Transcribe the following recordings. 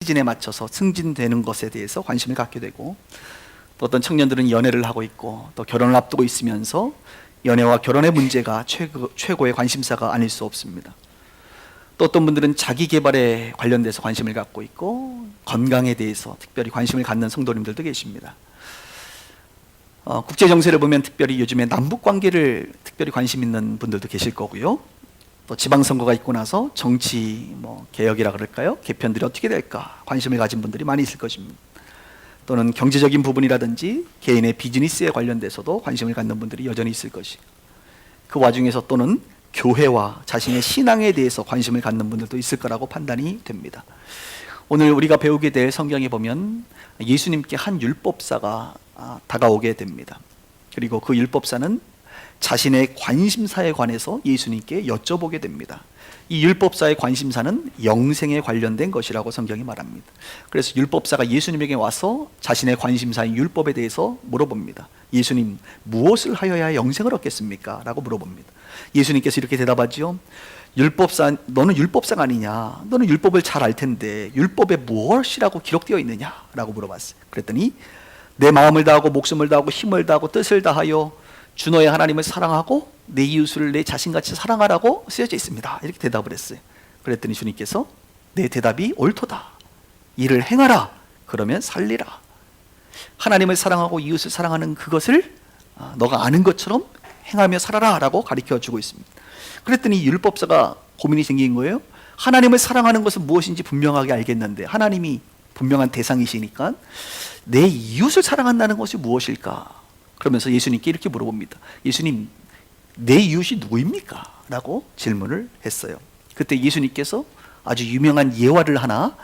시즌에 맞춰서 승진되는 것에 대해서 관심을 갖게 되고, 또 어떤 청년들은 연애를 하고 있고 또 결혼을 앞두고 있으면서 연애와 결혼의 문제가 최고의 관심사가 아닐 수 없습니다. 또 어떤 분들은 자기 개발에 관련돼서 관심을 갖고 있고 건강에 대해서 특별히 관심을 갖는 성도님들도 계십니다. 국제 정세를 보면 특별히 요즘에 남북 관계를 특별히 관심 있는 분들도 계실 거고요. 또 지방선거가 있고 나서 정치 개혁이라 그럴까요? 개편들이 어떻게 될까 관심을 가진 분들이 많이 있을 것입니다. 또는 경제적인 부분이라든지 개인의 비즈니스에 관련돼서도 관심을 갖는 분들이 여전히 있을 것이고, 그 와중에서 또는 교회와 자신의 신앙에 대해서 관심을 갖는 분들도 있을 거라고 판단이 됩니다. 오늘 우리가 배우게 될 성경에 보면 예수님께 한 율법사가 다가오게 됩니다. 그리고 그 율법사는 자신의 관심사에 관해서 예수님께 여쭤보게 됩니다. 이 율법사의 관심사는 영생에 관련된 것이라고 성경이 말합니다. 그래서 율법사가 예수님에게 와서 자신의 관심사인 율법에 대해서 물어봅니다. 예수님, 무엇을 하여야 영생을 얻겠습니까? 라고 물어봅니다. 예수님께서 이렇게 대답하죠. 율법사, 너는 율법사가 아니냐? 너는 율법을 잘 알 텐데 율법에 무엇이라고 기록되어 있느냐? 라고 물어봤어요. 그랬더니 내 마음을 다하고 목숨을 다하고 힘을 다하고 뜻을 다하여 주 너의 하나님을 사랑하고 내 이웃을 내 자신같이 사랑하라고 쓰여져 있습니다. 이렇게 대답을 했어요. 그랬더니 주님께서 내 대답이 옳도다. 이를 행하라. 그러면 살리라. 하나님을 사랑하고 이웃을 사랑하는 그것을 너가 아는 것처럼 행하며 살아라 라고 가르쳐주고 있습니다. 그랬더니 율법사가 고민이 생긴 거예요. 하나님을 사랑하는 것은 무엇인지 분명하게 알겠는데 하나님이 분명한 대상이시니까 내 이웃을 사랑한다는 것이 무엇일까? 그러면서 예수님께 이렇게 물어봅니다. 예수님, 내 이웃이 누구입니까? 라고 질문을 했어요. 그때 예수님께서 아주 유명한 예화를 하나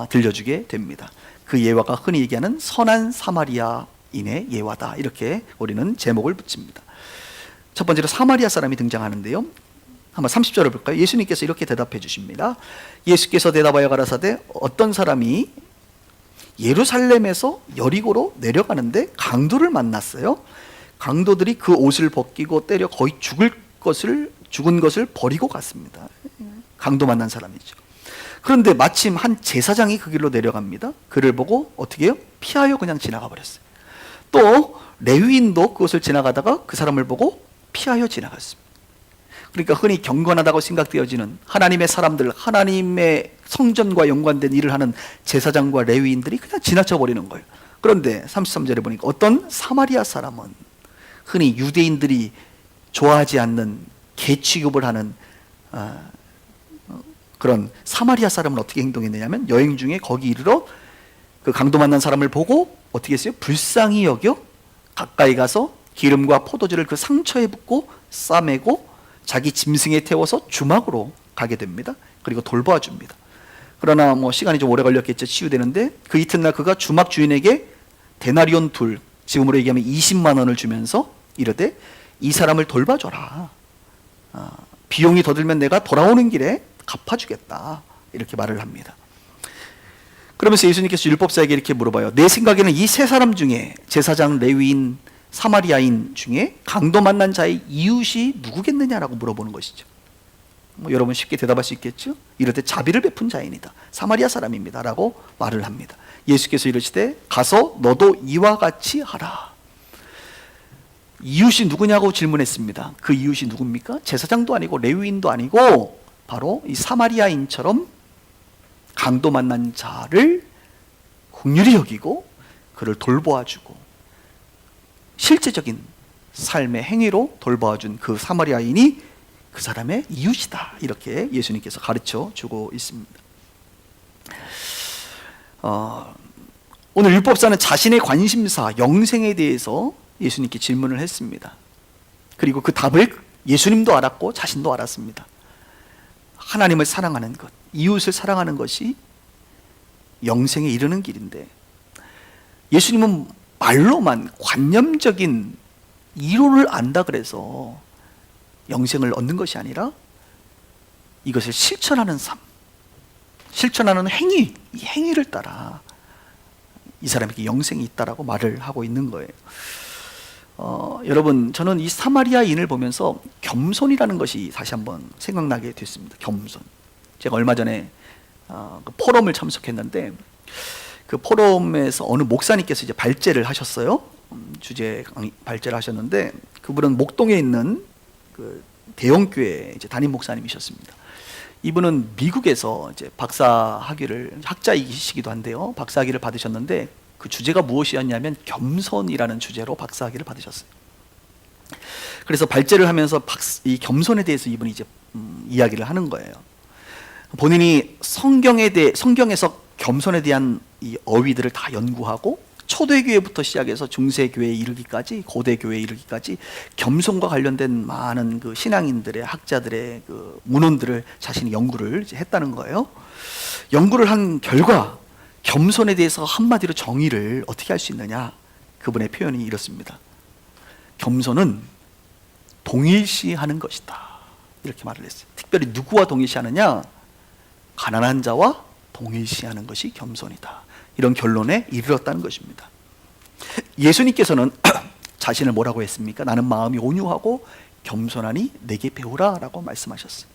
들려주게 됩니다. 그 예화가 흔히 얘기하는 선한 사마리아인의 예화다. 이렇게 우리는 제목을 붙입니다. 첫 번째로 사마리아 사람이 등장하는데요. 한번 30절을 볼까요? 예수님께서 이렇게 대답해 주십니다. 예수께서 대답하여 가라사대 어떤 사람이 예루살렘에서 여리고로 내려가는데 강도를 만났어요. 강도들이 그 옷을 벗기고 때려 거의 죽은 것을 버리고 갔습니다. 강도 만난 사람이죠. 그런데 마침 한 제사장이 그 길로 내려갑니다. 그를 보고 어떻게 해요? 피하여 그냥 지나가 버렸어요. 또 레위인도 그것을 지나가다가 그 사람을 보고 피하여 지나갔습니다. 그러니까 흔히 경건하다고 생각되어지는 하나님의 사람들, 하나님의 성전과 연관된 일을 하는 제사장과 레위인들이 그냥 지나쳐 버리는 거예요. 그런데 33절에 보니까 어떤 사마리아 사람은 흔히 유대인들이 좋아하지 않는 개 취급을 하는 그런 사마리아 사람은 어떻게 행동했느냐면 여행 중에 거기 이르러 그 강도 만난 사람을 보고 어떻게 했어요? 불쌍히 여겨 가까이 가서 기름과 포도주를 그 상처에 붓고 싸매고 자기 짐승에 태워서 주막으로 가게 됩니다. 그리고 돌봐줍니다. 그러나 시간이 좀 오래 걸렸겠죠. 치유되는데 그 이튿날 그가 주막 주인에게 데나리온 둘, 지금으로 얘기하면 20만 원을 주면서 이르되 이 사람을 돌봐줘라. 비용이 더 들면 내가 돌아오는 길에 갚아주겠다. 이렇게 말을 합니다. 그러면서 예수님께서 율법사에게 이렇게 물어봐요. 내 생각에는 이 세 사람 중에 제사장, 레위인, 사마리아인 중에 강도 만난 자의 이웃이 누구겠느냐라고 물어보는 것이죠. 여러분 쉽게 대답할 수 있겠죠? 이럴 때 자비를 베푼 자인이다. 사마리아 사람입니다. 라고 말을 합니다. 예수께서 이르시되 가서 너도 이와 같이 하라. 이웃이 누구냐고 질문했습니다. 그 이웃이 누굽니까? 제사장도 아니고 레위인도 아니고 바로 이 사마리아인처럼 강도 만난 자를 긍휼히 여기고 그를 돌보아주고 실제적인 삶의 행위로 돌봐준 그 사마리아인이 그 사람의 이웃이다. 이렇게 예수님께서 가르쳐 주고 있습니다. 오늘 율법사는 자신의 관심사, 영생에 대해서 예수님께 질문을 했습니다. 그리고 그 답을 예수님도 알았고 자신도 알았습니다. 하나님을 사랑하는 것, 이웃을 사랑하는 것이 영생에 이르는 길인데 예수님은 말로만 관념적인 이론을 안다 그래서 영생을 얻는 것이 아니라 이것을 실천하는 삶, 실천하는 행위, 이 행위를 따라 이 사람에게 영생이 있다라고 말을 하고 있는 거예요. 여러분, 저는 이 사마리아인을 보면서 겸손이라는 것이 다시 한번 생각나게 됐습니다. 겸손. 제가 얼마 전에 그 포럼을 참석했는데 그 포럼에서 어느 목사님께서 이제 발제를 하셨어요. 주제 발제를 하셨는데 그분은 목동에 있는 그 대형교회 이제 담임 목사님이셨습니다. 이분은 미국에서 이제 박사학위를 학자이시기도 한데요. 박사학위를 받으셨는데 그 주제가 무엇이었냐면 겸손이라는 주제로 박사학위를 받으셨어요. 그래서 발제를 하면서 이 겸손에 대해서 이분이 이제 이야기를 하는 거예요. 본인이 성경에서 겸손에 대한 이 어휘들을 다 연구하고 초대교회부터 시작해서 중세교회에 이르기까지 고대교회에 이르기까지 겸손과 관련된 많은 그 신앙인들의 학자들의 그 문헌들을 자신이 연구를 이제 했다는 거예요. 연구를 한 결과 겸손에 대해서 한마디로 정의를 어떻게 할 수 있느냐, 그분의 표현이 이렇습니다. 겸손은 동일시하는 것이다, 이렇게 말을 했어요. 특별히 누구와 동일시하느냐? 가난한 자와 동일시하는 것이 겸손이다, 이런 결론에 이르렀다는 것입니다. 예수님께서는 자신을 뭐라고 했습니까? 나는 마음이 온유하고 겸손하니 내게 배우라 라고 말씀하셨어요.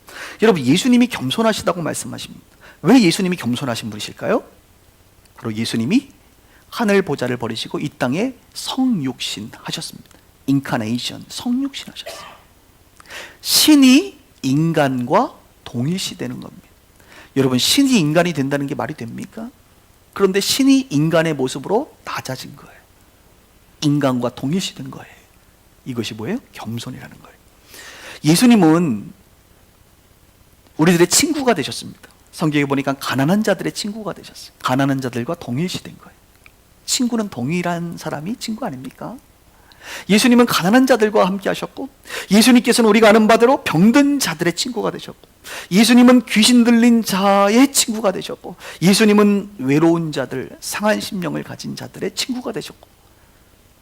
여러분, 예수님이 겸손하시다고 말씀하십니다. 왜 예수님이 겸손하신 분이실까요? 바로 예수님이 하늘 보좌를 버리시고 이 땅에 성육신 하셨습니다. 인카네이션, 성육신 하셨어요. 신이 인간과 동일시되는 겁니다. 여러분, 신이 인간이 된다는 게 말이 됩니까? 그런데 신이 인간의 모습으로 낮아진 거예요. 인간과 동일시된 거예요. 이것이 뭐예요? 겸손이라는 거예요. 예수님은 우리들의 친구가 되셨습니다. 성경에 보니까 가난한 자들의 친구가 되셨어요. 가난한 자들과 동일시된 거예요. 친구는 동일한 사람이 친구 아닙니까? 예수님은 가난한 자들과 함께 하셨고, 예수님께서는 우리가 아는 바대로 병든 자들의 친구가 되셨고, 예수님은 귀신 들린 자의 친구가 되셨고, 예수님은 외로운 자들, 상한 심령을 가진 자들의 친구가 되셨고,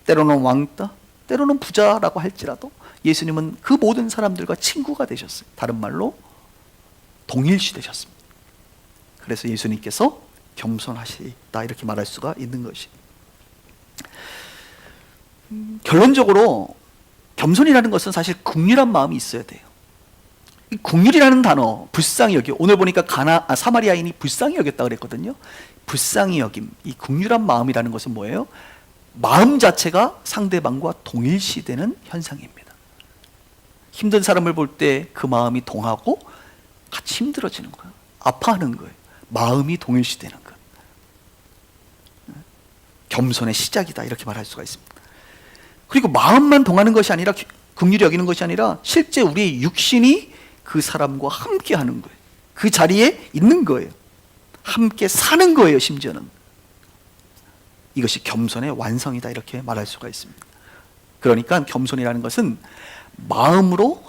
때로는 왕따, 때로는 부자라고 할지라도 예수님은 그 모든 사람들과 친구가 되셨어요. 다른 말로 동일시 되셨습니다. 그래서 예수님께서 겸손하시다, 이렇게 말할 수가 있는 것이. 결론적으로 겸손이라는 것은 사실 긍휼한 마음이 있어야 돼요. 이 긍휼이라는 단어, 불쌍히 여기, 오늘 보니까 사마리아인이 불쌍히 여겼다 그랬거든요. 불쌍히 여김, 이 긍휼한 마음이라는 것은 뭐예요? 마음 자체가 상대방과 동일시되는 현상입니다. 힘든 사람을 볼 때 그 마음이 동하고 같이 힘들어지는 거예요. 아파하는 거예요. 마음이 동일시되는 것. 겸손의 시작이다, 이렇게 말할 수가 있습니다. 그리고 마음만 동하는 것이 아니라, 긍휼히 여기는 것이 아니라 실제 우리의 육신이 그 사람과 함께 하는 거예요. 그 자리에 있는 거예요. 함께 사는 거예요, 심지어는. 이것이 겸손의 완성이다, 이렇게 말할 수가 있습니다. 그러니까 겸손이라는 것은 마음으로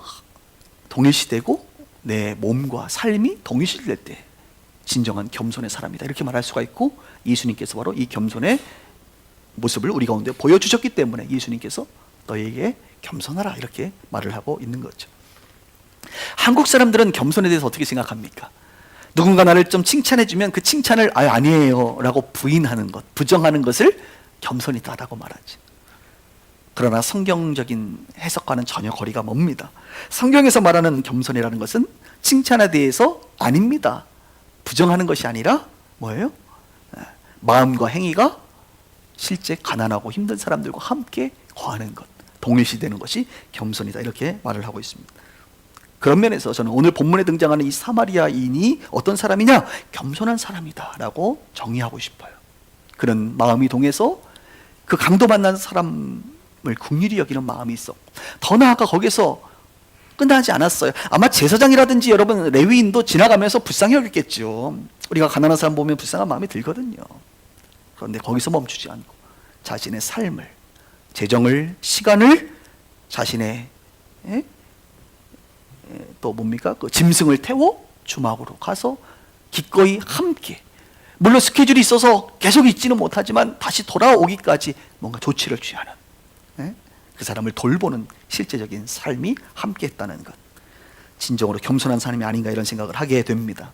동일시되고 내 몸과 삶이 동일시될 때 진정한 겸손의 사람이다, 이렇게 말할 수가 있고, 예수님께서 바로 이 겸손의 모습을 우리 가운데 보여주셨기 때문에 예수님께서 너에게 겸손하라, 이렇게 말을 하고 있는 거죠. 한국 사람들은 겸손에 대해서 어떻게 생각합니까? 누군가 나를 좀 칭찬해주면 그 칭찬을 아니에요 라고 부인하는 것, 부정하는 것을 겸손이다 라고 말하지. 그러나 성경적인 해석과는 전혀 거리가 멉니다. 성경에서 말하는 겸손이라는 것은 칭찬에 대해서 아닙니다. 부정하는 것이 아니라 뭐예요? 마음과 행위가 실제 가난하고 힘든 사람들과 함께 거하는 것, 동일시되는 것이 겸손이다, 이렇게 말을 하고 있습니다. 그런 면에서 저는 오늘 본문에 등장하는 이 사마리아인이 어떤 사람이냐? 겸손한 사람이다 라고 정의하고 싶어요. 그런 마음이 동해서 그 강도 만난 사람을 긍휼히 여기는 마음이 있었고, 더 나아가 거기서 끝나지 않았어요. 아마 제사장이라든지 여러분 레위인도 지나가면서 불쌍히 여겼겠죠. 우리가 가난한 사람 보면 불쌍한 마음이 들거든요. 그런데 거기서 멈추지 않고 자신의 삶을, 재정을, 시간을, 자신의 또 뭡니까? 그 짐승을 태워 주막으로 가서 기꺼이 함께, 물론 스케줄이 있어서 계속 있지는 못하지만 다시 돌아오기까지 뭔가 조치를 취하는, 그 사람을 돌보는 실제적인 삶이 함께했다는 것, 진정으로 겸손한 사람이 아닌가, 이런 생각을 하게 됩니다.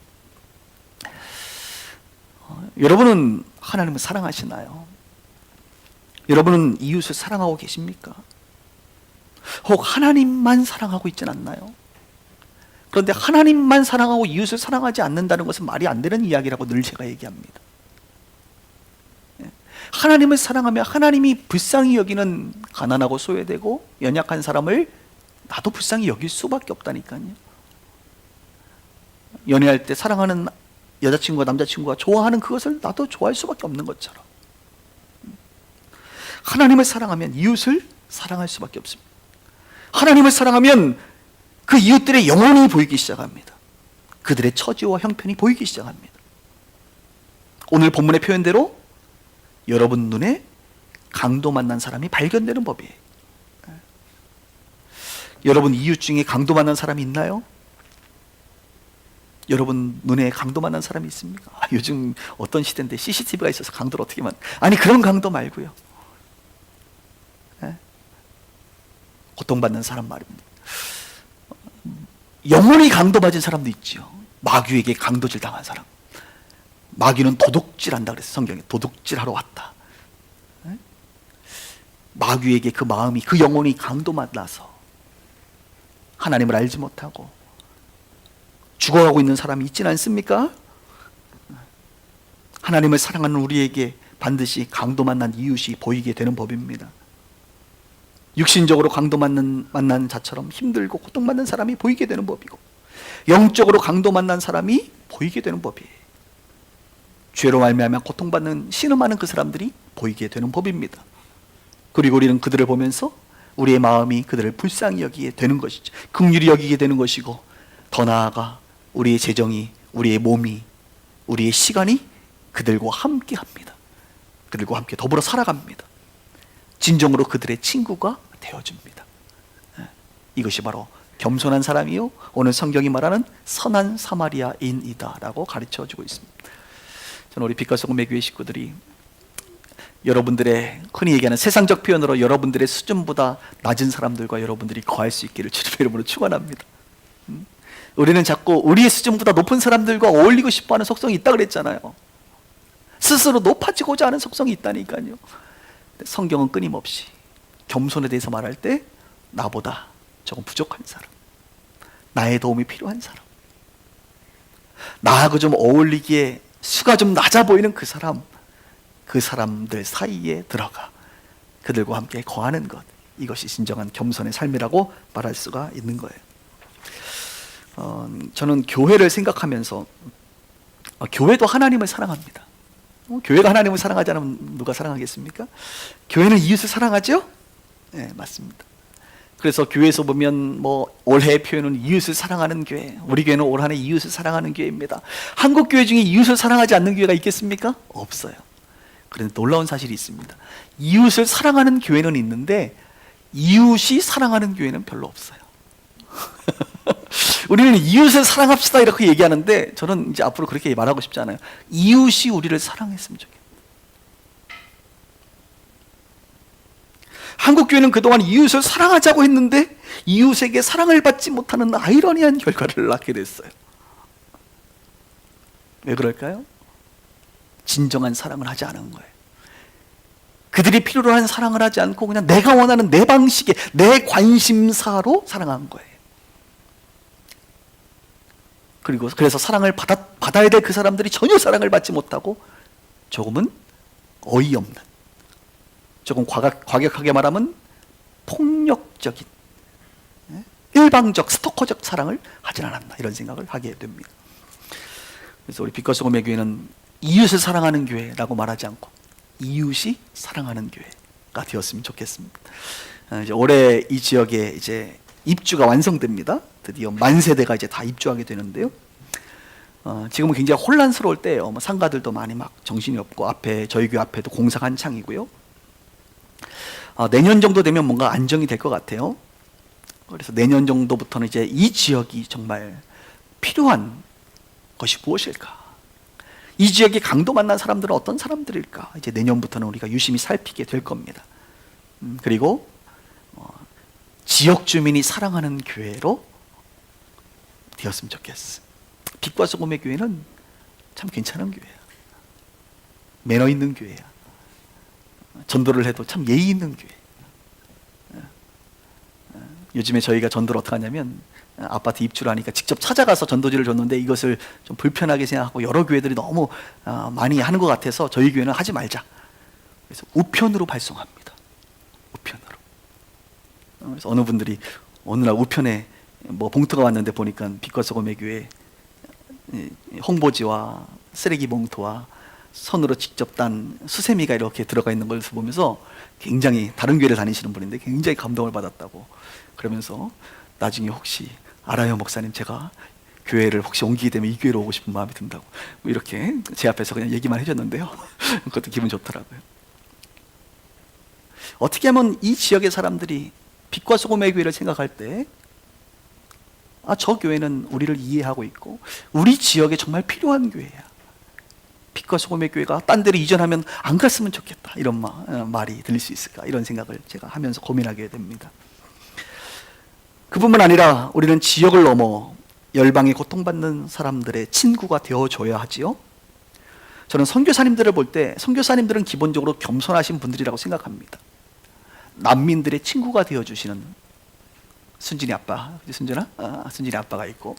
여러분은 하나님을 사랑하시나요? 여러분은 이웃을 사랑하고 계십니까? 혹 하나님만 사랑하고 있진 않나요? 그런데 하나님만 사랑하고 이웃을 사랑하지 않는다는 것은 말이 안 되는 이야기라고 늘 제가 얘기합니다. 하나님을 사랑하며 하나님이 불쌍히 여기는 가난하고 소외되고 연약한 사람을 나도 불쌍히 여길 수밖에 없다니까요. 연애할 때 사랑하는 여자친구가 남자친구가 좋아하는 그것을 나도 좋아할 수밖에 없는 것처럼 하나님을 사랑하면 이웃을 사랑할 수밖에 없습니다. 하나님을 사랑하면 그 이웃들의 영혼이 보이기 시작합니다. 그들의 처지와 형편이 보이기 시작합니다. 오늘 본문의 표현대로 여러분 눈에 강도 만난 사람이 발견되는 법이에요. 여러분 이웃 중에 강도 만난 사람이 있나요? 여러분 눈에 강도 만난 사람이 있습니까? 요즘 어떤 시대인데 CCTV가 있어서 강도를 어떻게 아니 그런 강도 말고요. 고통받는 사람 말입니다. 영혼이 강도맞은 사람도 있죠. 마귀에게 강도질 당한 사람. 마귀는 도둑질한다 그랬어요. 성경에 도둑질하러 왔다. 마귀에게 그 마음이 그 영혼이 강도만나서 하나님을 알지 못하고 죽어가고 있는 사람이 있지는 않습니까? 하나님을 사랑하는 우리에게 반드시 강도 만난 이웃이 보이게 되는 법입니다. 육신적으로 강도 만난 자처럼 힘들고 고통받는 사람이 보이게 되는 법이고 영적으로 강도 만난 사람이 보이게 되는 법이에요. 죄로 말미암아 고통받는 신음하는 그 사람들이 보이게 되는 법입니다. 그리고 우리는 그들을 보면서 우리의 마음이 그들을 불쌍히 여기게 되는 것이죠. 긍휼히 여기게 되는 것이고 더 나아가 우리의 재정이, 우리의 몸이, 우리의 시간이 그들과 함께 합니다. 그들과 함께 더불어 살아갑니다. 진정으로 그들의 친구가 되어줍니다. 이것이 바로 겸손한 사람이요 오늘 성경이 말하는 선한 사마리아인이다 라고 가르쳐주고 있습니다. 저는 우리 빛과 소금의 교회 식구들이 여러분들의 흔히 얘기하는 세상적 표현으로 여러분들의 수준보다 낮은 사람들과 여러분들이 거할 수 있기를 주님의 이름으로 축원합니다. 우리는 자꾸 우리의 수준보다 높은 사람들과 어울리고 싶어하는 속성이 있다 그랬잖아요. 스스로 높아지고자 하는 속성이 있다니까요. 성경은 끊임없이 겸손에 대해서 말할 때 나보다 조금 부족한 사람, 나의 도움이 필요한 사람, 나하고 좀 어울리기에 수가 좀 낮아 보이는 그 사람들 사이에 들어가 그들과 함께 거하는 것, 이것이 진정한 겸손의 삶이라고 말할 수가 있는 거예요. 저는 교회를 생각하면서 교회도 하나님을 사랑합니다. 교회가 하나님을 사랑하지 않으면 누가 사랑하겠습니까? 교회는 이웃을 사랑하죠? 네, 맞습니다. 그래서 교회에서 보면 올해의 표현은 이웃을 사랑하는 교회, 우리 교회는 올 한해 이웃을 사랑하는 교회입니다. 한국 교회 중에 이웃을 사랑하지 않는 교회가 있겠습니까? 없어요. 그런데 놀라운 사실이 있습니다. 이웃을 사랑하는 교회는 있는데 이웃이 사랑하는 교회는 별로 없어요. 우리는 이웃을 사랑합시다 이렇게 얘기하는데 저는 이제 앞으로 그렇게 말하고 싶지 않아요. 이웃이 우리를 사랑했으면 좋겠어요. 한국교회는 그동안 이웃을 사랑하자고 했는데 이웃에게 사랑을 받지 못하는 아이러니한 결과를 낳게 됐어요. 왜 그럴까요? 진정한 사랑을 하지 않은 거예요. 그들이 필요로 하는 사랑을 하지 않고 그냥 내가 원하는 내 방식의 내 관심사로 사랑한 거예요. 그리고 그래서 사랑을 받아야 될 그 사람들이 전혀 사랑을 받지 못하고 조금은 어이없는, 조금 과격하게 말하면 폭력적인, 일방적, 스토커적 사랑을 하진 않았나 이런 생각을 하게 됩니다. 그래서 우리 빛과 소금의 교회는 이웃을 사랑하는 교회라고 말하지 않고 이웃이 사랑하는 교회가 되었으면 좋겠습니다. 이제 올해 이 지역에 이제 입주가 완성됩니다. 드디어 만 세대가 이제 다 입주하게 되는데요. 지금은 굉장히 혼란스러울 때예요. 상가들도 많이 막 정신이 없고 저희 교회 앞에도 공사가 한창이고요. 내년 정도 되면 뭔가 안정이 될 것 같아요. 그래서 내년 정도부터는 이제 이 지역이 정말 필요한 것이 무엇일까? 이 지역에 강도 만난 사람들은 어떤 사람들일까? 이제 내년부터는 우리가 유심히 살피게 될 겁니다. 그리고 지역 주민이 사랑하는 교회로 되었으면 좋겠어. 빛과 소금의 교회는 참 괜찮은 교회야. 매너 있는 교회야. 전도를 해도 참 예의 있는 교회. 요즘에 저희가 전도를 어떻게 하냐면 아파트 입주를 하니까 직접 찾아가서 전도지를 줬는데 이것을 좀 불편하게 생각하고 여러 교회들이 너무 많이 하는 것 같아서 저희 교회는 하지 말자. 그래서 우편으로 발송합니다. 우편으로. 그래서 어느 분들이 어느 날 우편에 뭐 봉투가 왔는데 보니까 빛과 소금의 교회 홍보지와 쓰레기 봉투와 손으로 직접 딴 수세미가 이렇게 들어가 있는 걸 보면서 굉장히, 다른 교회를 다니시는 분인데 굉장히 감동을 받았다고 그러면서 나중에 혹시 알아요 목사님, 제가 교회를 혹시 옮기게 되면 이 교회로 오고 싶은 마음이 든다고 뭐 이렇게 제 앞에서 그냥 얘기만 해줬는데요. 그것도 기분 좋더라고요. 어떻게 하면 이 지역의 사람들이 빛과 소금의 교회를 생각할 때 저 교회는 우리를 이해하고 있고 우리 지역에 정말 필요한 교회야, 빛과 소금의 교회가 딴 데로 이전하면 안 갔으면 좋겠다, 이런 말이 들릴 수 있을까, 이런 생각을 제가 하면서 고민하게 됩니다. 그뿐만 아니라 우리는 지역을 넘어 열방에 고통받는 사람들의 친구가 되어줘야 하지요. 저는 선교사님들을 볼 때 선교사님들은 기본적으로 겸손하신 분들이라고 생각합니다. 난민들의 친구가 되어주시는 순진이 아빠, 순진아? 순진이 아빠가 있고,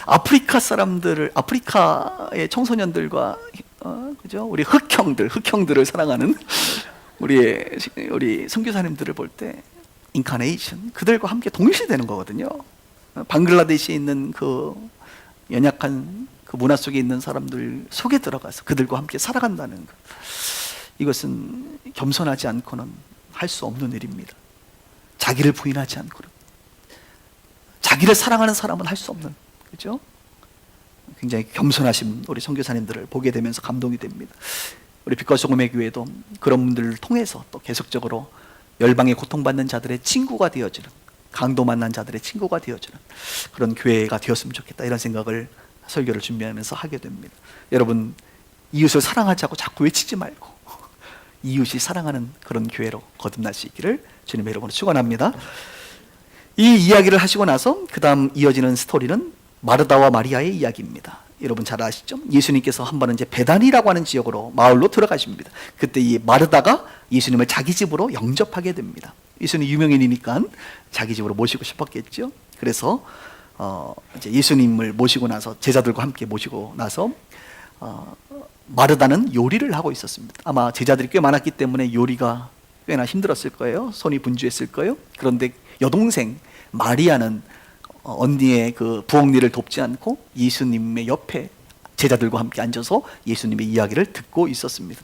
아프리카 사람들을, 아프리카의 청소년들과 그죠? 우리 흑형들을 사랑하는 우리 선교사님들을 볼 때 인카네이션, 그들과 함께 동일시되는 거거든요. 방글라데시에 있는 그 연약한 그 문화 속에 있는 사람들 속에 들어가서 그들과 함께 살아간다는 것, 이것은 겸손하지 않고는 할 수 없는 일입니다. 자기를 부인하지 않고는, 자기를 사랑하는 사람은 할 수 없는, 그죠? 굉장히 겸손하신 우리 선교사님들을 보게 되면서 감동이 됩니다. 우리 빛과 소금의 교회도 그런 분들을 통해서 또 계속적으로 열방에 고통받는 자들의 친구가 되어주는, 강도 만난 자들의 친구가 되어주는 그런 교회가 되었으면 좋겠다, 이런 생각을 설교를 준비하면서 하게 됩니다. 여러분, 이웃을 사랑하자고 자꾸 외치지 말고 이웃이 사랑하는 그런 교회로 거듭날 수 있기를 주님의 이름으로 축원합니다. 이 이야기를 하시고 나서 그 다음 이어지는 스토리는 마르다와 마리아의 이야기입니다. 여러분 잘 아시죠? 예수님께서 한 번은 이제 베단이라고 하는 지역으로, 마을로 들어가십니다. 그때 이 마르다가 예수님을 자기 집으로 영접하게 됩니다. 예수님 유명인이니까 자기 집으로 모시고 싶었겠죠. 그래서 이제 예수님을 모시고 나서, 제자들과 함께 모시고 나서 마르다는 요리를 하고 있었습니다. 아마 제자들이 꽤 많았기 때문에 요리가 꽤나 힘들었을 거예요. 손이 분주했을 거예요. 그런데 여동생 마리아는 언니의 그 부엌 일을 돕지 않고 예수님의 옆에 제자들과 함께 앉아서 예수님의 이야기를 듣고 있었습니다.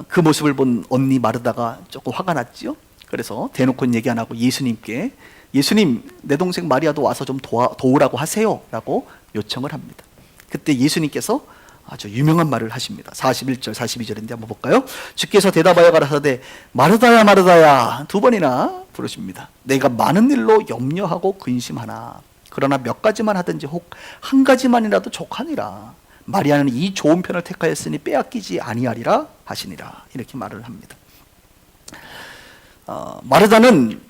그 모습을 본 언니 마르다가 조금 화가 났지요. 그래서 대놓고는 얘기 안 하고 예수님께, 예수님, 내 동생 마리아도 와서 좀 도우라고 하세요 라고 요청을 합니다. 그때 예수님께서 아주 유명한 말을 하십니다. 41절 42절인데 한번 볼까요? 주께서 대답하여 가라사대 마르다야 마르다야, 두 번이나 부르십니다. 내가 많은 일로 염려하고 근심하나 그러나 몇 가지만 하든지 혹 한 가지만이라도 족하니라. 마리아는 이 좋은 편을 택하였으니 빼앗기지 아니하리라 하시니라. 이렇게 말을 합니다. 마르다는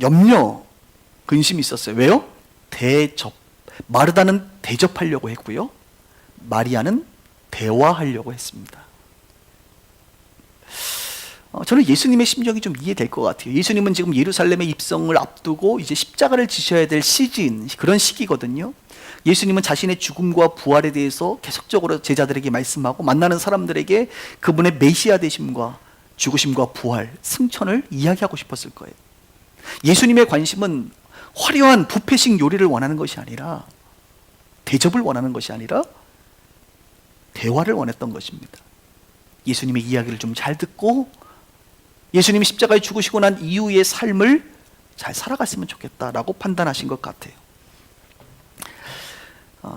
염려, 근심이 있었어요. 왜요? 마르다는 대접하려고 했고요, 마리아는 대화하려고 했습니다. 저는 예수님의 심정이 좀 이해될 것 같아요. 예수님은 지금 예루살렘의 입성을 앞두고 이제 십자가를 지셔야 될 시즌, 그런 시기거든요. 예수님은 자신의 죽음과 부활에 대해서 계속적으로 제자들에게 말씀하고 만나는 사람들에게 그분의 메시아 되심과 죽으심과 부활, 승천을 이야기하고 싶었을 거예요. 예수님의 관심은 화려한 뷔페식 요리를 원하는 것이 아니라, 대접을 원하는 것이 아니라 대화를 원했던 것입니다. 예수님의 이야기를 좀 잘 듣고 예수님이 십자가에 죽으시고 난 이후의 삶을 잘 살아갔으면 좋겠다라고 판단하신 것 같아요.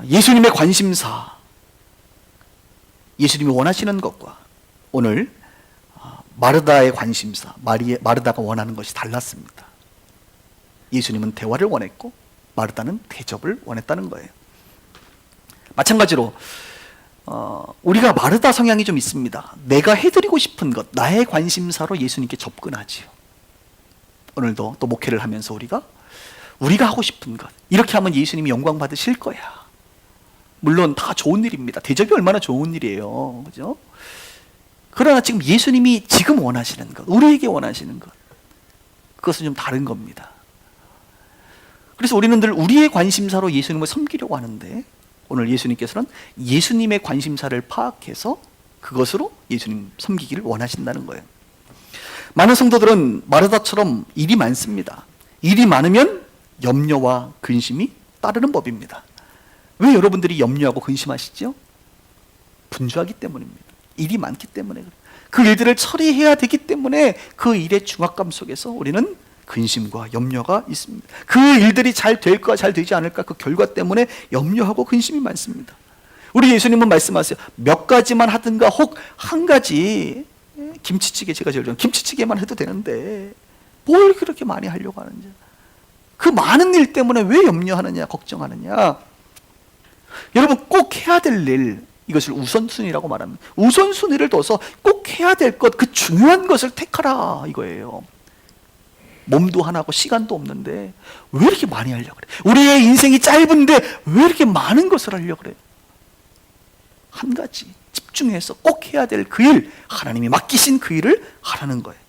예수님의 관심사, 예수님이 원하시는 것과 오늘 마르다의 관심사, 마르다가 원하는 것이 달랐습니다. 예수님은 대화를 원했고 마르다는 대접을 원했다는 거예요. 마찬가지로 우리가 마르다 성향이 좀 있습니다. 내가 해드리고 싶은 것, 나의 관심사로 예수님께 접근하지요. 오늘도 또 목회를 하면서 우리가 하고 싶은 것, 이렇게 하면 예수님이 영광 받으실 거야. 물론 다 좋은 일입니다. 대접이 얼마나 좋은 일이에요, 그죠? 그러나 지금 예수님이 지금 원하시는 것, 우리에게 원하시는 것, 그것은 좀 다른 겁니다. 그래서 우리는 늘 우리의 관심사로 예수님을 섬기려고 하는데, 오늘 예수님께서는 예수님의 관심사를 파악해서 그것으로 예수님 섬기기를 원하신다는 거예요. 많은 성도들은 마르다처럼 일이 많습니다. 일이 많으면 염려와 근심이 따르는 법입니다. 왜 여러분들이 염려하고 근심하시죠? 분주하기 때문입니다. 일이 많기 때문에 그래요. 그 일들을 처리해야 되기 때문에 그 일의 중압감 속에서 우리는 근심과 염려가 있습니다. 그 일들이 잘 될까 잘 되지 않을까 그 결과 때문에 염려하고 근심이 많습니다. 우리 예수님은 말씀하세요. 몇 가지만 하든가 혹 한 가지, 김치찌개 제가 제일 좋아하는 김치찌개만 해도 되는데 뭘 그렇게 많이 하려고 하는지, 그 많은 일 때문에 왜 염려하느냐 걱정하느냐. 여러분 꼭 해야 될 일, 이것을 우선순위라고 말합니다. 우선순위를 둬서 꼭 해야 될 것, 그 중요한 것을 택하라 이거예요. 몸도 하나고 시간도 없는데 왜 이렇게 많이 하려고 그래? 우리의 인생이 짧은데 왜 이렇게 많은 것을 하려고 그래? 한 가지 집중해서 꼭 해야 될 그 일, 하나님이 맡기신 그 일을 하라는 거예요.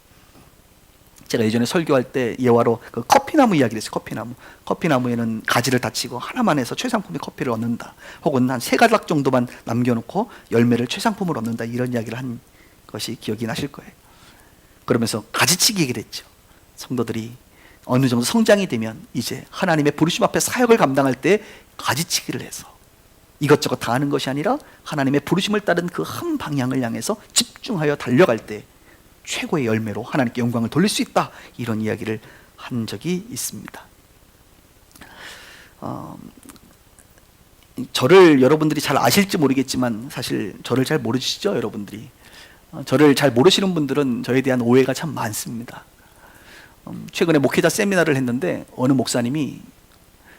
제가 예전에 설교할 때 예화로 그 커피나무 이야기를 했어요. 커피나무에는 가지를 다치고 하나만 해서 최상품의 커피를 얻는다, 혹은 한 3가닥 정도만 남겨놓고 열매를 최상품으로 얻는다, 이런 이야기를 한 것이 기억이 나실 거예요. 그러면서 가지치기 얘기를 했죠. 성도들이 어느 정도 성장이 되면 이제 하나님의 부르심 앞에 사역을 감당할 때 가지치기를 해서 이것저것 다 하는 것이 아니라 하나님의 부르심을 따른 그 한 방향을 향해서 집중하여 달려갈 때 최고의 열매로 하나님께 영광을 돌릴 수 있다, 이런 이야기를 한 적이 있습니다. 저를 여러분들이 잘 아실지 모르겠지만 사실 저를 잘 모르시죠, 여러분들이. 저를 잘 모르시는 분들은 저에 대한 오해가 참 많습니다. 최근에 목회자 세미나를 했는데 어느 목사님이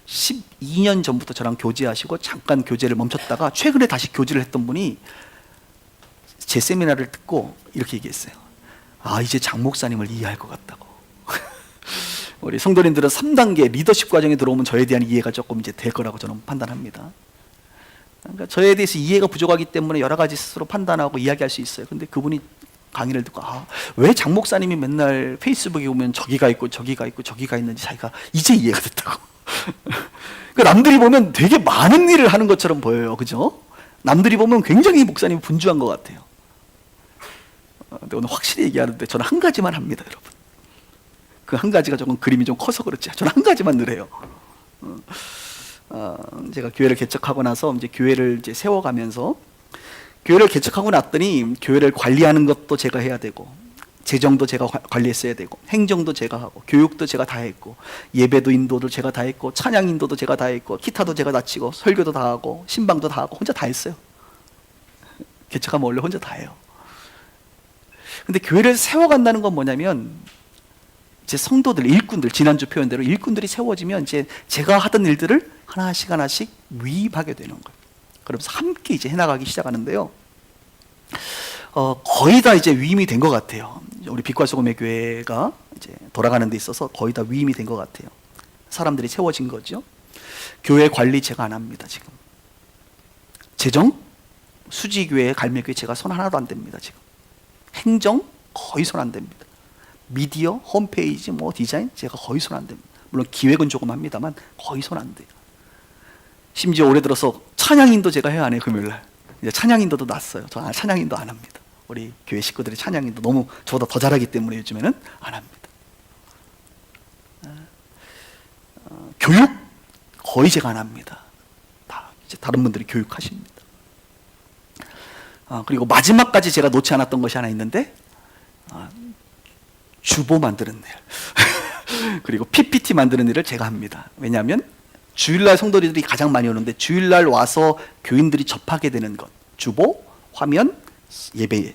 12년 전부터 저랑 교제하시고 잠깐 교제를 멈췄다가 최근에 다시 교제를 했던 분이 제 세미나를 듣고 이렇게 얘기했어요. 아, 이제 장 목사님을 이해할 것 같다고. 우리 성도님들은 3단계 리더십 과정에 들어오면 저에 대한 이해가 조금 이제 될 거라고 저는 판단합니다. 그러니까 저에 대해서 이해가 부족하기 때문에 여러 가지 스스로 판단하고 이야기할 수 있어요. 근데 그분이 강의를 듣고, 왜 장 목사님이 맨날 페이스북에 보면 저기가 있고 저기가 있고 저기가 있는지 자기가 이제 이해가 됐다고. 그러니까 남들이 보면 되게 많은 일을 하는 것처럼 보여요, 그죠? 남들이 보면 굉장히 목사님이 분주한 것 같아요. 근데 오늘 확실히 얘기하는데 저는 한 가지만 합니다, 여러분. 그 한 가지가 조금 그림이 좀 커서 그렇지 저는 한 가지만 늘 해요. 제가 교회를 개척하고 나서 이제 교회를 이제 세워가면서, 교회를 개척하고 났더니 교회를 관리하는 것도 제가 해야 되고, 재정도 제가 관리했어야 되고, 행정도 제가 하고, 교육도 제가 다 했고, 예배도 인도도 제가 다 했고, 찬양 인도도 제가 다 했고, 기타도 제가 다 치고, 설교도 다 하고, 신방도 다 하고, 혼자 다 했어요. 개척하면 원래 혼자 다 해요. 근데 교회를 세워간다는 건 뭐냐면, 제 성도들, 일꾼들, 지난주 표현대로 일꾼들이 세워지면 이제 제가 하던 일들을 하나씩 하나씩 위임하게 되는 거예요. 그러면서 함께 이제 해나가기 시작하는데요. 거의 다 이제 위임이 된 것 같아요. 우리 빛과 소금의 교회가 이제 돌아가는 데 있어서 거의 다 위임이 된 것 같아요. 사람들이 세워진 거죠. 교회 관리 제가 안 합니다, 지금. 재정, 수지교회, 갈매교회 제가 손 하나도 안 댑니다, 지금. 행정 거의 손 안 댑니다. 미디어, 홈페이지, 뭐 디자인 제가 거의 손 안 댑니다. 물론 기획은 조금 합니다만 거의 손 안 돼요. 심지어 올해 들어서 찬양인도 제가 해야 하네요, 금요일날. 이제 찬양인도도 났어요. 저 찬양인도 안 합니다. 우리 교회 식구들이 찬양인도 너무 저보다 더 잘하기 때문에 요즘에는 안 합니다. 교육 거의 제가 안 합니다. 다 이제 다른 분들이 교육하십니다. 그리고 마지막까지 제가 놓지 않았던 것이 하나 있는데, 주보 만드는 일 그리고 PPT 만드는 일을 제가 합니다. 왜냐하면 주일날 성도들이 가장 많이 오는데 주일날 와서 교인들이 접하게 되는 것, 주보, 화면, 예배,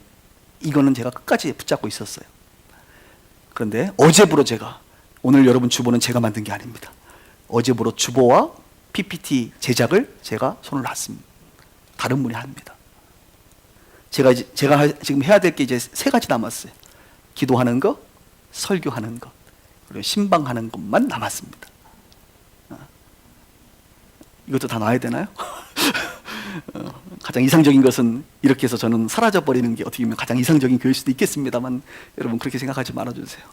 이거는 제가 끝까지 붙잡고 있었어요. 그런데 어제부로 제가, 오늘 여러분 주보는 제가 만든 게 아닙니다. 어제부로 주보와 PPT 제작을 제가 손을 놨습니다. 다른 분이 합니다. 제가 지금 해야 될 게 이제 3가지 남았어요. 기도하는 거, 설교하는 것, 그리고 신방하는 것만 남았습니다. 이것도 다 놔야 되나요? 가장 이상적인 것은 이렇게 해서 저는 사라져버리는 게 어떻게 보면 가장 이상적인 교회일 수도 있겠습니다만, 여러분 그렇게 생각하지 말아주세요.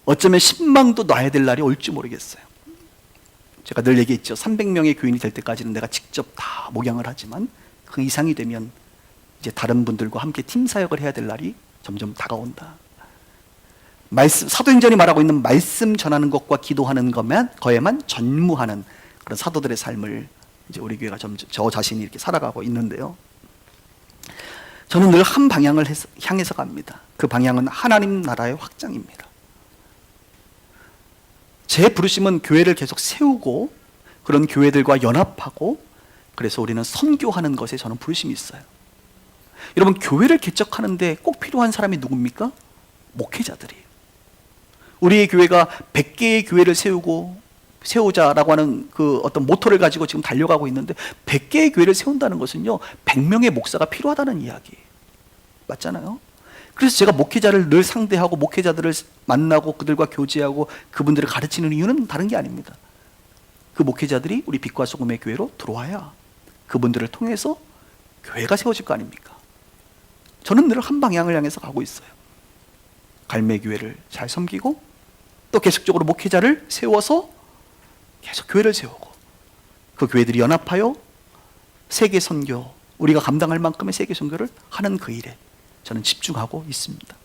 어쩌면 신방도 놔야 될 날이 올지 모르겠어요. 제가 늘 얘기했죠. 300명의 교인이 될 때까지는 내가 직접 다 목양을 하지만 그 이상이 되면 이제 다른 분들과 함께 팀 사역을 해야 될 날이 점점 다가온다. 사도행전이 말하고 있는 말씀 전하는 것과 기도하는 거에만 전무하는 그런 사도들의 삶을 이제 우리 교회가 저 자신이 이렇게 살아가고 있는데요. 저는 늘 한 방향을 향해서 갑니다. 그 방향은 하나님 나라의 확장입니다. 제 부르심은 교회를 계속 세우고 그런 교회들과 연합하고 그래서 우리는 선교하는 것에 저는 부르심이 있어요. 여러분, 교회를 개척하는데 꼭 필요한 사람이 누굽니까? 목회자들이에요. 우리의 교회가 100개의 교회를 세우자라고 하는 그 어떤 모토를 가지고 지금 달려가고 있는데 100개의 교회를 세운다는 것은요 100명의 목사가 필요하다는 이야기예요. 맞잖아요. 그래서 제가 목회자를 늘 상대하고 목회자들을 만나고 그들과 교제하고 그분들을 가르치는 이유는 다른 게 아닙니다. 그 목회자들이 우리 빛과 소금의 교회로 들어와야 그분들을 통해서 교회가 세워질 거 아닙니까? 저는 늘 한 방향을 향해서 가고 있어요. 갈매교회를 잘 섬기고 또 계속적으로 목회자를 세워서 계속 교회를 세우고 그 교회들이 연합하여 세계 선교, 우리가 감당할 만큼의 세계 선교를 하는 그 일에 저는 집중하고 있습니다.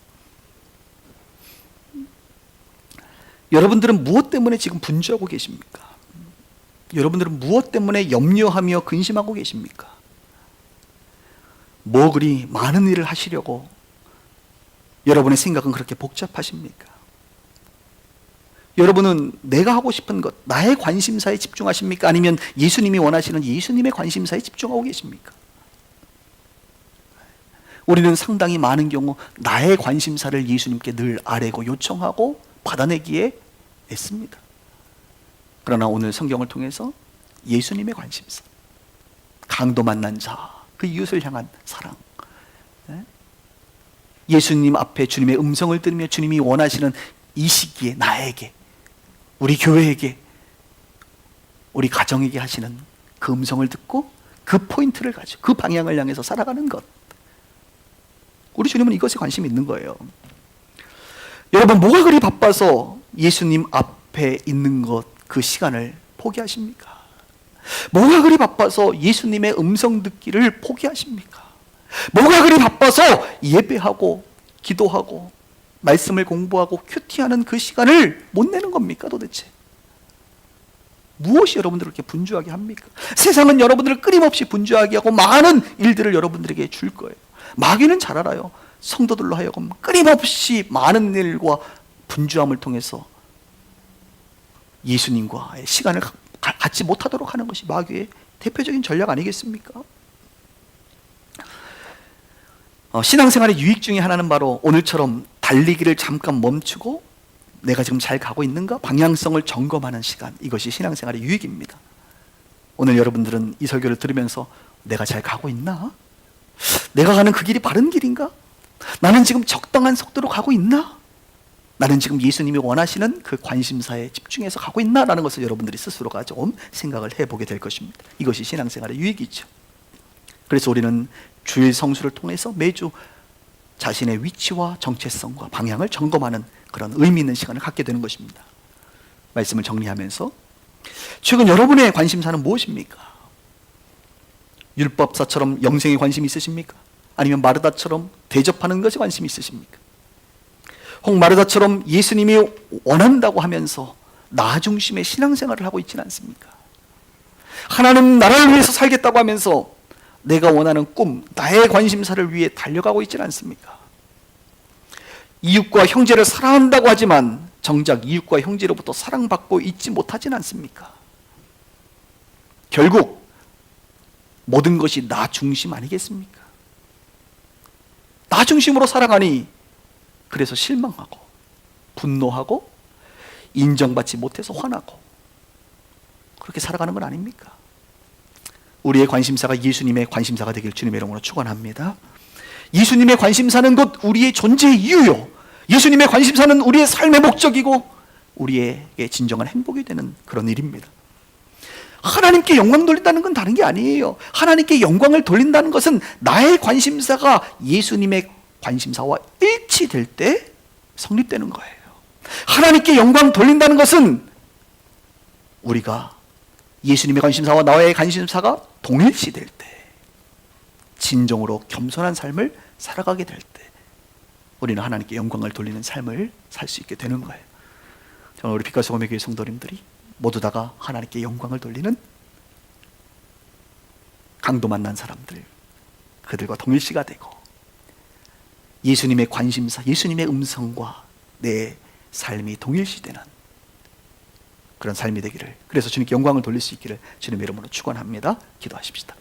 여러분들은 무엇 때문에 지금 분주하고 계십니까? 여러분들은 무엇 때문에 염려하며 근심하고 계십니까? 뭐 그리 많은 일을 하시려고 여러분의 생각은 그렇게 복잡하십니까? 여러분은 내가 하고 싶은 것, 나의 관심사에 집중하십니까? 아니면 예수님이 원하시는 예수님의 관심사에 집중하고 계십니까? 우리는 상당히 많은 경우 나의 관심사를 예수님께 늘 아뢰고 요청하고 받아내기에 애씁니다. 그러나 오늘 성경을 통해서 예수님의 관심사, 강도 만난 자, 그 이웃을 향한 사랑, 예수님 앞에 주님의 음성을 들으며 주님이 원하시는 이 시기에 나에게, 우리 교회에게, 우리 가정에게 하시는 그 음성을 듣고 그 포인트를 가지고 그 방향을 향해서 살아가는 것, 우리 주님은 이것에 관심이 있는 거예요. 여러분, 뭐가 그리 바빠서 예수님 앞에 있는 것, 그 시간을 포기하십니까? 뭐가 그리 바빠서 예수님의 음성 듣기를 포기하십니까? 뭐가 그리 바빠서 예배하고 기도하고 말씀을 공부하고 큐티하는 그 시간을 못 내는 겁니까 도대체? 무엇이 여러분들을 그렇게 분주하게 합니까? 세상은 여러분들을 끊임없이 분주하게 하고 많은 일들을 여러분들에게 줄 거예요. 마귀는 잘 알아요. 성도들로 하여금 끊임없이 많은 일과 분주함을 통해서 예수님과의 시간을 갖지 못하도록 하는 것이 마귀의 대표적인 전략 아니겠습니까? 신앙생활의 유익 중에 하나는 바로 오늘처럼 달리기를 잠깐 멈추고 내가 지금 잘 가고 있는가? 방향성을 점검하는 시간, 이것이 신앙생활의 유익입니다. 오늘 여러분들은 이 설교를 들으면서 내가 잘 가고 있나? 내가 가는 그 길이 바른 길인가? 나는 지금 적당한 속도로 가고 있나? 나는 지금 예수님이 원하시는 그 관심사에 집중해서 가고 있나? 라는 것을 여러분들이 스스로가 좀 생각을 해보게 될 것입니다. 이것이 신앙생활의 유익이죠. 그래서 우리는 주일 성수를 통해서 매주 자신의 위치와 정체성과 방향을 점검하는 그런 의미 있는 시간을 갖게 되는 것입니다. 말씀을 정리하면서 최근 여러분의 관심사는 무엇입니까? 율법사처럼 영생에 관심이 있으십니까? 아니면 마르다처럼 대접하는 것에 관심이 있으십니까? 혹 마르다처럼 예수님이 원한다고 하면서 나 중심의 신앙생활을 하고 있지는 않습니까? 하나님 나라를 위해서 살겠다고 하면서 내가 원하는 꿈, 나의 관심사를 위해 달려가고 있지는 않습니까? 이웃과 형제를 사랑한다고 하지만 정작 이웃과 형제로부터 사랑받고 있지 못하지는 않습니까? 결국 모든 것이 나 중심 아니겠습니까? 나 중심으로 살아가니 그래서 실망하고 분노하고 인정받지 못해서 화나고 그렇게 살아가는 건 아닙니까? 우리의 관심사가 예수님의 관심사가 되길 주님의 이름으로 축원합니다. 예수님의 관심사는 곧 우리의 존재의 이유요, 예수님의 관심사는 우리의 삶의 목적이고 우리에게 진정한 행복이 되는 그런 일입니다. 하나님께 영광 돌린다는 건 다른 게 아니에요. 하나님께 영광을 돌린다는 것은 나의 관심사가 예수님의 관심사와 일치될 때 성립되는 거예요. 하나님께 영광 돌린다는 것은 우리가 예수님의 관심사와 나의 관심사가 동일시될 때, 진정으로 겸손한 삶을 살아가게 될 때 우리는 하나님께 영광을 돌리는 삶을 살 수 있게 되는 거예요. 저는 우리 빛과 소금의 교회 성도님들이 모두 다가 하나님께 영광을 돌리는 강도 만난 사람들, 그들과 동일시가 되고 예수님의 관심사, 예수님의 음성과 내 삶이 동일시되는 그런 삶이 되기를, 그래서 주님께 영광을 돌릴 수 있기를 주님의 이름으로 축원합니다. 기도하십시다.